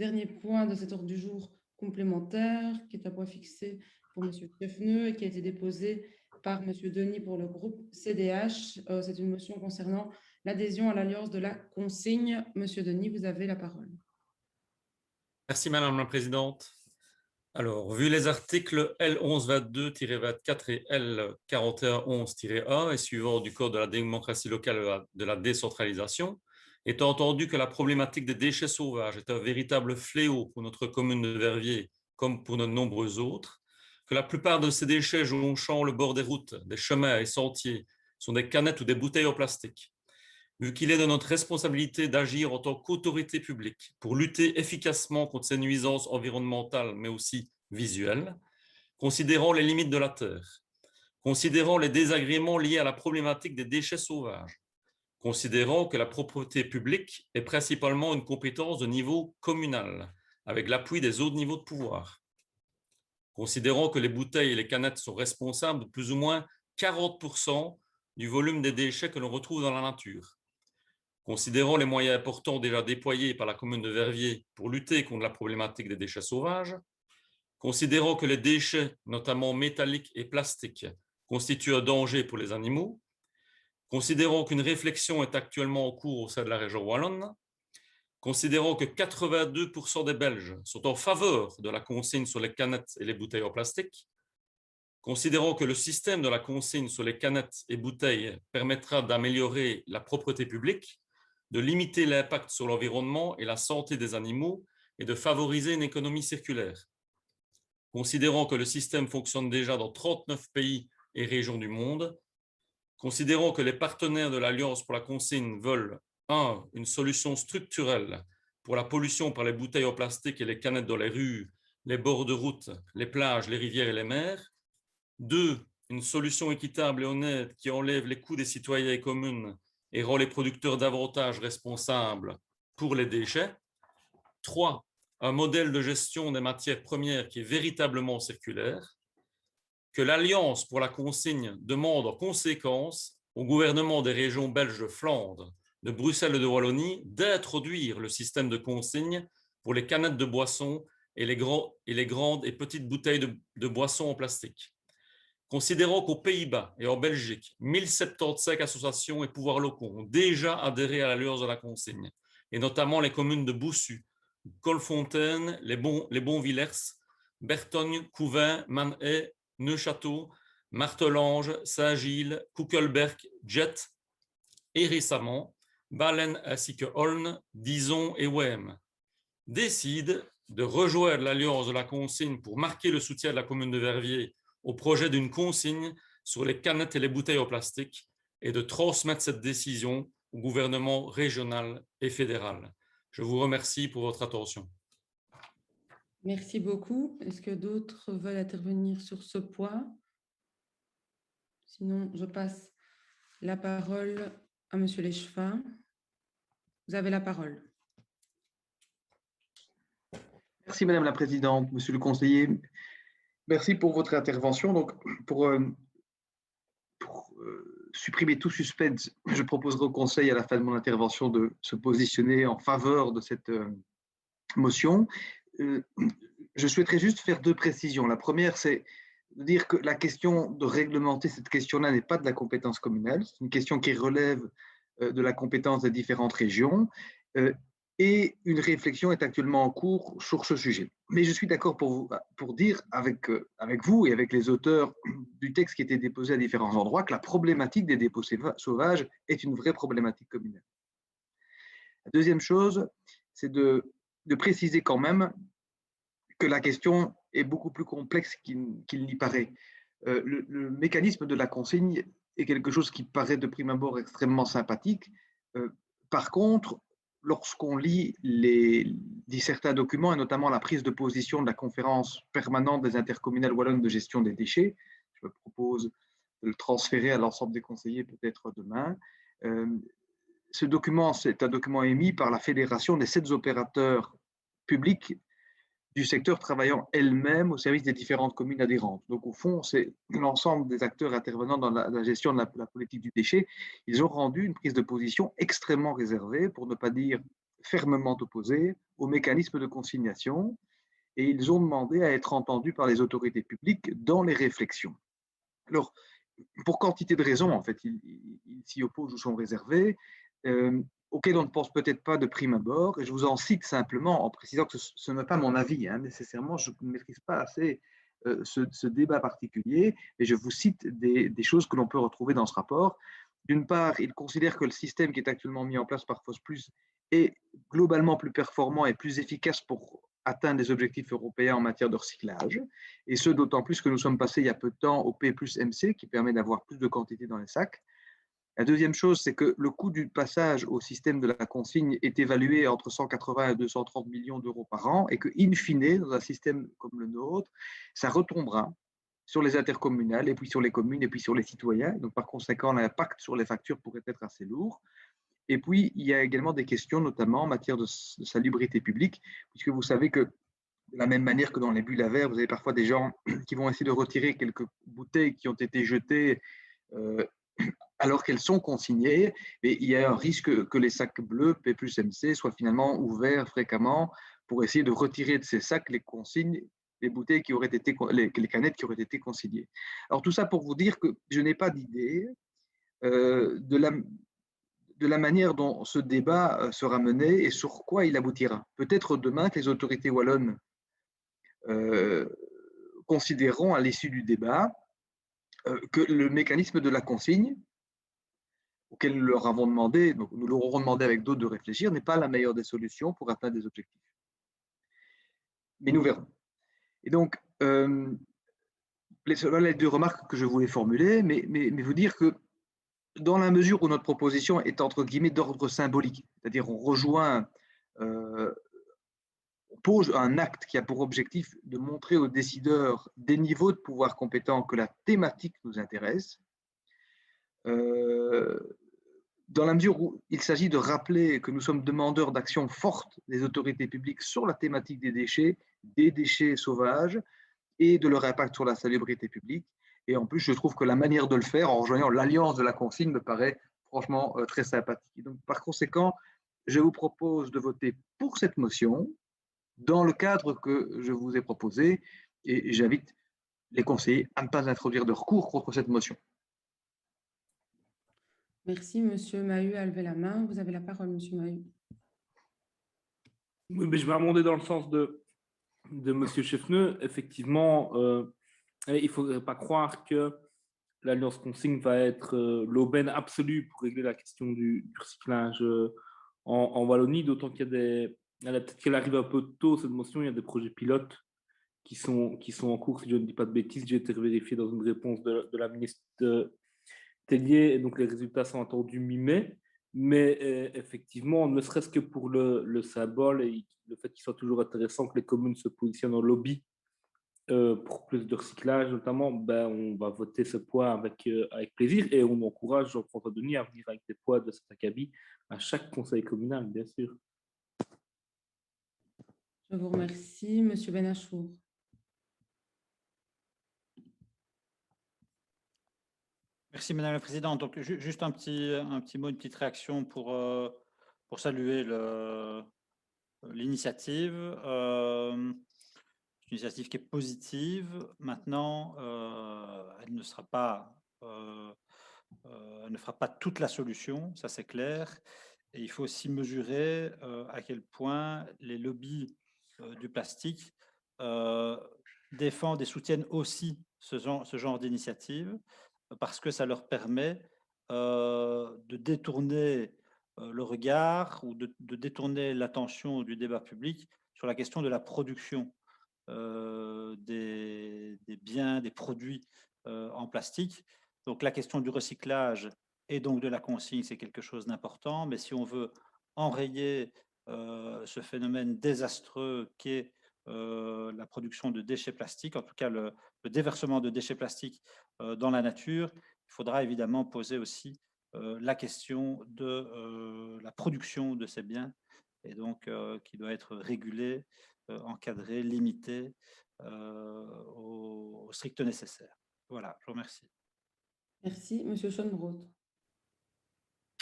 dernier point de cet ordre du jour complémentaire, qui est un point fixé pour M. Cheffneux et qui a été déposé par M. Denis pour le groupe CDH. C'est une motion concernant l'adhésion à l'Alliance de la consigne. M. Denis, vous avez la parole. Merci Madame la Présidente. Alors, vu les articles L1122-24 et L4111-1 et suivant du Code de la démocratie locale et de la décentralisation, étant entendu que la problématique des déchets sauvages est un véritable fléau pour notre commune de Verviers comme pour de nombreux autres, que la plupart de ces déchets jonchant le bord des routes, des chemins et sentiers sont des canettes ou des bouteilles en plastique. Vu qu'il est de notre responsabilité d'agir en tant qu'autorité publique pour lutter efficacement contre ces nuisances environnementales, mais aussi visuelles, considérant les limites de la Terre, considérant les désagréments liés à la problématique des déchets sauvages, considérant que la propriété publique est principalement une compétence de niveau communal, avec l'appui des autres niveaux de pouvoir, considérant que les bouteilles et les canettes sont responsables de plus ou moins 40% du volume des déchets que l'on retrouve dans la nature, considérant les moyens importants déjà déployés par la commune de Verviers pour lutter contre la problématique des déchets sauvages, considérant que les déchets, notamment métalliques et plastiques, constituent un danger pour les animaux, considérant qu'une réflexion est actuellement en cours au sein de la région wallonne, considérant que 82% des Belges sont en faveur de la consigne sur les canettes et les bouteilles en plastique, considérant que le système de la consigne sur les canettes et bouteilles permettra d'améliorer la propreté publique, de limiter l'impact sur l'environnement et la santé des animaux et de favoriser une économie circulaire. Considérant que le système fonctionne déjà dans 39 pays et régions du monde, considérant que les partenaires de l'Alliance pour la consigne veulent 1. Une solution structurelle pour la pollution par les bouteilles en plastique et les canettes dans les rues, les bords de route, les plages, les rivières et les mers. 2. Une solution équitable et honnête qui enlève les coûts des citoyens et communes et rend les producteurs davantage responsables pour les déchets. 3. Un modèle de gestion des matières premières qui est véritablement circulaire. Que l'Alliance pour la consigne demande en conséquence au gouvernement des régions belges de Flandre, de Bruxelles et de Wallonie d'introduire le système de consigne pour les canettes de boissons et les grandes et petites bouteilles de boissons en plastique. Considérant qu'aux Pays-Bas et en Belgique, 1075 associations et pouvoirs locaux ont déjà adhéré à l'Alliance de la consigne, et notamment les communes de Boussu, Colfontaine, les Bonvillers, Bertogne, Couvin, Manhay, Neufchâteau, Martelange, Saint-Gilles, Kuckelberg, Jet, et récemment, Balen ainsi que Holn, Dizon et Wem, décident de rejoindre l'Alliance de la consigne pour marquer le soutien de la commune de Verviers au projet d'une consigne sur les canettes et les bouteilles en plastique et de transmettre cette décision au gouvernement régional et fédéral. Je vous remercie pour votre attention. Merci beaucoup. Est-ce que d'autres veulent intervenir sur ce point? Sinon, je passe la parole à M. Leschevin. Vous avez la parole. Merci Madame la Présidente, Monsieur le conseiller. Merci pour votre intervention. Donc, pour supprimer tout suspense, je proposerai au Conseil à la fin de mon intervention de se positionner en faveur de cette motion. Je souhaiterais juste faire deux précisions. La première, c'est de dire que la question de réglementer cette question-là n'est pas de la compétence communale. C'est une question qui relève de la compétence des différentes régions. Et une réflexion est actuellement en cours sur ce sujet. Mais je suis d'accord pour dire avec vous et avec les auteurs du texte qui était déposé à différents endroits que la problématique des dépôts sauvages est une vraie problématique communale. La deuxième chose, c'est de préciser quand même que la question est beaucoup plus complexe qu'il n'y paraît. Le mécanisme de la consigne est quelque chose qui paraît de prime abord extrêmement sympathique. Par contre, lorsqu'on lit certains documents, et notamment la prise de position de la conférence permanente des intercommunales wallonnes de gestion des déchets, je me propose de le transférer à l'ensemble des conseillers peut-être demain. Ce document, c'est un document émis par la Fédération des 7 opérateurs publics du secteur travaillant elles-mêmes au service des différentes communes adhérentes. Donc, au fond, c'est l'ensemble des acteurs intervenant dans la gestion de la politique du déchet. Ils ont rendu une prise de position extrêmement réservée, pour ne pas dire fermement opposés au mécanisme de consignation et ils ont demandé à être entendus par les autorités publiques dans les réflexions. Alors, pour quantité de raisons, en fait, ils s'y opposent ou sont réservés, auxquels on ne pense peut-être pas de prime abord. Et je vous en cite simplement en précisant que ce n'est pas mon avis, hein, nécessairement, je ne maîtrise pas assez ce débat particulier, et je vous cite des choses que l'on peut retrouver dans ce rapport. D'une part, il considère que le système qui est actuellement mis en place par FOSPLUS est globalement plus performant et plus efficace pour atteindre les objectifs européens en matière de recyclage, et ce d'autant plus que nous sommes passés il y a peu de temps au P plus MC qui permet d'avoir plus de quantité dans les sacs. La deuxième chose, c'est que le coût du passage au système de la consigne est évalué entre 180 et 230 millions d'euros par an et que, in fine, dans un système comme le nôtre, ça retombera sur les intercommunales et puis sur les communes et puis sur les citoyens. Donc, par conséquent, l'impact sur les factures pourrait être assez lourd. Et puis, il y a également des questions, notamment en matière de salubrité publique, puisque vous savez que de la même manière que dans les bulles à verre, vous avez parfois des gens qui vont essayer de retirer quelques bouteilles qui ont été jetées alors qu'elles sont consignées, et il y a un risque que les sacs bleus P plus MC soient finalement ouverts fréquemment pour essayer de retirer de ces sacs les consignes, les bouteilles qui auraient été, les canettes qui auraient été consignées. Alors tout ça pour vous dire que je n'ai pas d'idée de la manière dont ce débat sera mené et sur quoi il aboutira. Peut-être demain que les autorités wallonnes considéreront à l'issue du débat que le mécanisme de la consigne auquel nous leur avons demandé, donc nous leur aurons demandé avec d'autres de réfléchir, n'est pas la meilleure des solutions pour atteindre des objectifs. Mais nous verrons. Et donc, voilà les deux remarques que je voulais formuler, mais vous dire que dans la mesure où notre proposition est entre guillemets d'ordre symbolique, c'est-à-dire on rejoint, on pose un acte qui a pour objectif de montrer aux décideurs des niveaux de pouvoir compétents que la thématique nous intéresse, dans la mesure où il s'agit de rappeler que nous sommes demandeurs d'actions fortes des autorités publiques sur la thématique des déchets sauvages et de leur impact sur la salubrité publique. Et en plus, je trouve que la manière de le faire, en rejoignant l'alliance de la consigne, me paraît franchement très sympathique. Et donc, par conséquent, je vous propose de voter pour cette motion dans le cadre que je vous ai proposé et j'invite les conseillers à ne pas introduire de recours contre cette motion. Merci, Monsieur Maheu a levé la main. Vous avez la parole, Monsieur Maheu. Oui, mais je vais abonder dans le sens de Monsieur Cheffneux. Effectivement, il ne faudrait pas croire que l'Alliance Consigne va être l'aubaine absolue pour régler la question du recyclage en Wallonie, d'autant qu'il y a peut-être qu'elle arrive un peu tôt, cette motion. Il y a des projets pilotes qui sont en cours, si je ne dis pas de bêtises. J'ai été vérifié dans une réponse de la ministre Tellier, et donc les résultats sont attendus mi-mai. Mais effectivement, ne serait-ce que pour le symbole et le fait qu'il soit toujours intéressant que les communes se positionnent en lobby pour plus de recyclage notamment, ben, on va voter ce point avec plaisir et on encourage Jean-François Denis à venir avec des poids de cet acabit à chaque conseil communal, bien sûr. Je vous remercie. Monsieur Benachour. Merci, Madame la Présidente. Donc, juste un petit mot, une petite réaction pour saluer l'initiative. Une initiative qui est positive. Maintenant, elle ne fera pas toute la solution, ça c'est clair. Et il faut aussi mesurer à quel point les lobbies du plastique défendent et soutiennent aussi ce genre d'initiative, parce que ça leur permet de détourner le regard ou de détourner l'attention du débat public sur la question de la production des biens, des produits en plastique. Donc la question du recyclage et donc de la consigne, c'est quelque chose d'important, mais si on veut enrayer ce phénomène désastreux qu'est la production de déchets plastiques, en tout cas le déversement de déchets plastiques dans la nature, il faudra évidemment poser aussi la question de la production de ces biens, et donc qui doit être régulée, encadrée, limitée au strict nécessaire. Voilà, je vous remercie. Merci. Monsieur Schoenbrot.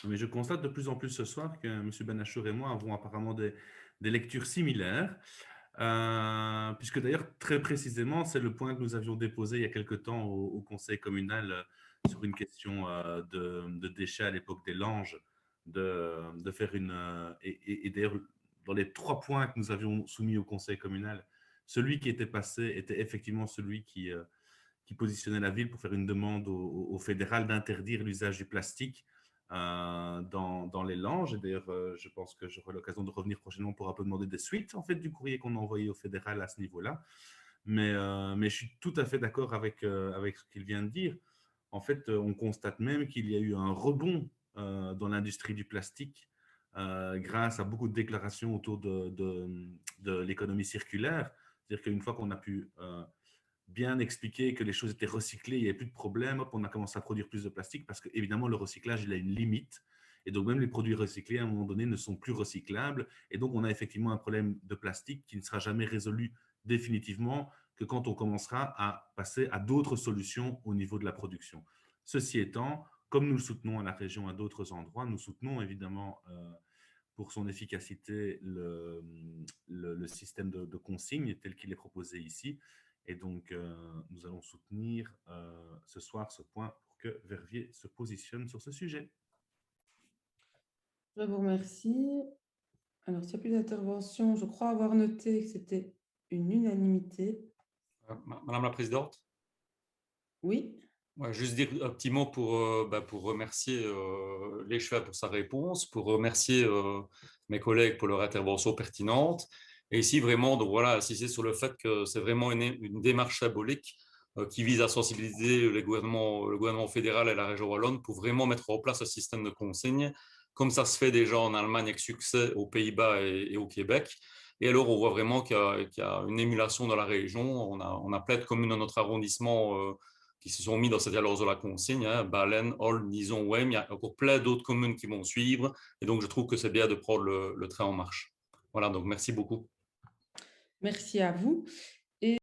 Mais je constate de plus en plus ce soir que M. Benachour et moi avons apparemment des lectures similaires, puisque d'ailleurs, très précisément, c'est le point que nous avions déposé il y a quelque temps au conseil communal sur une question de déchets à l'époque des Langes, de faire une… et d'ailleurs, dans les 3 points que nous avions soumis au conseil communal, celui qui était passé était effectivement celui qui positionnait la ville pour faire une demande au fédéral d'interdire l'usage du plastique dans les Langes. Et d'ailleurs, je pense que j'aurai l'occasion de revenir prochainement pour un peu demander des suites en fait, du courrier qu'on a envoyé au fédéral à ce niveau-là. Mais je suis tout à fait d'accord avec ce qu'il vient de dire. En fait, on constate même qu'il y a eu un rebond dans l'industrie du plastique grâce à beaucoup de déclarations autour de l'économie circulaire. C'est-à-dire qu'une fois qu'on a pu bien expliquer que les choses étaient recyclées, il n'y avait plus de problème, hop, on a commencé à produire plus de plastique parce que évidemment le recyclage il a une limite et donc même les produits recyclés à un moment donné ne sont plus recyclables et donc on a effectivement un problème de plastique qui ne sera jamais résolu définitivement que quand on commencera à passer à d'autres solutions au niveau de la production. Ceci étant, comme nous le soutenons à la région à d'autres endroits, nous soutenons évidemment pour son efficacité le système de consigne tel qu'il est proposé ici. Et donc, nous allons soutenir ce soir ce point pour que Verviers se positionne sur ce sujet. Je vous remercie. Alors, s'il n'y a plus d'intervention, je crois avoir noté que c'était une unanimité. Madame la Présidente? Oui. Ouais, juste dire un petit mot pour remercier l'échevin pour sa réponse, pour remercier mes collègues pour leur intervention pertinente. Et ici, vraiment, donc voilà, insister sur le fait que c'est vraiment une démarche symbolique qui vise à sensibiliser le gouvernement fédéral et la région wallonne pour vraiment mettre en place un système de consigne, comme ça se fait déjà en Allemagne avec succès, aux Pays-Bas et au Québec. Et alors, on voit vraiment qu'il y a une émulation dans la région. On a plein de communes dans notre arrondissement qui se sont mis dans cette dialogue de la consigne, hein, Balen, Olne, Nison, Wem. Il y a encore plein d'autres communes qui vont suivre. Et donc, je trouve que c'est bien de prendre le train en marche. Voilà, donc merci beaucoup. Merci à vous.